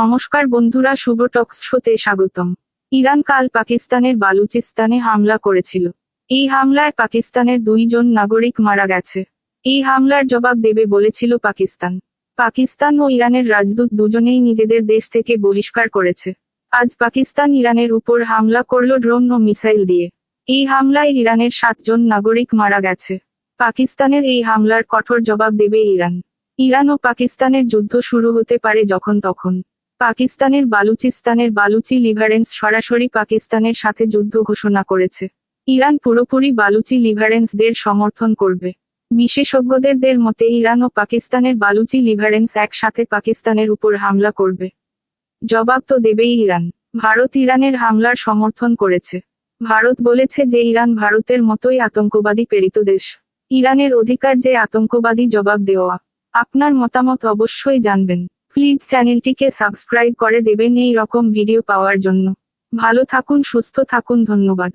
নমস্কার বন্ধুরা, শুভ টক্স শোতে স্বাগতম। ইরান কাল পাকিস্তানের বালুচিস্তানে হামলা করেছিল। এই হামলায় পাকিস্তানের 2 জন নাগরিক মারা গেছে। এই হামলার জবাব দেবে বলেছিল পাকিস্তান। পাকিস্তান ও ইরানের রাজদূত দুজনেই নিজেদের দেশ থেকে বহিষ্কার করেছে। আজ পাকিস্তান ইরানের উপর হামলা করল ড্রোন ও মিসাইল দিয়ে। এই হামলায় ইরানের 7 জন নাগরিক মারা গেছে। পাকিস্তানের এই হামলার কঠোর জবাব দেবে ইরান। ইরান ও পাকিস্তানের যুদ্ধ শুরু হতে পারে যখন তখন। পাকিস্তানের বালুচিস্তানের বালুচি লিভারেন্স সরাসরি পাকিস্তানের সাথে যুদ্ধ ঘোষণা করেছে। ইরান পুরোপুরি বালুচি লিভারেন্সদের সমর্থন করবে। বিশেষজ্ঞদের মতে ইরান ও পাকিস্তানের বালুচি লিভারেন্স একসাথে পাকিস্তানের উপর হামলা করবে। জবাব তো দেবেই ইরান। ভারত ইরানের হামলার সমর্থন করেছে। ভারত বলেছে যে ইরান ভারতের মতোই আতঙ্কবাদী প্রেরিত দেশ। ইরানের অধিকার যে আতঙ্কবাদী জবাব দেওয়া। আপনার মতামত অবশ্যই জানবেন। প্লিজ চ্যানেলটিকে সাবস্ক্রাইব করে দেবেন এই রকম ভিডিও পাওয়ার জন্য। ভালো থাকুন, সুস্থ থাকুন, ধন্যবাদ।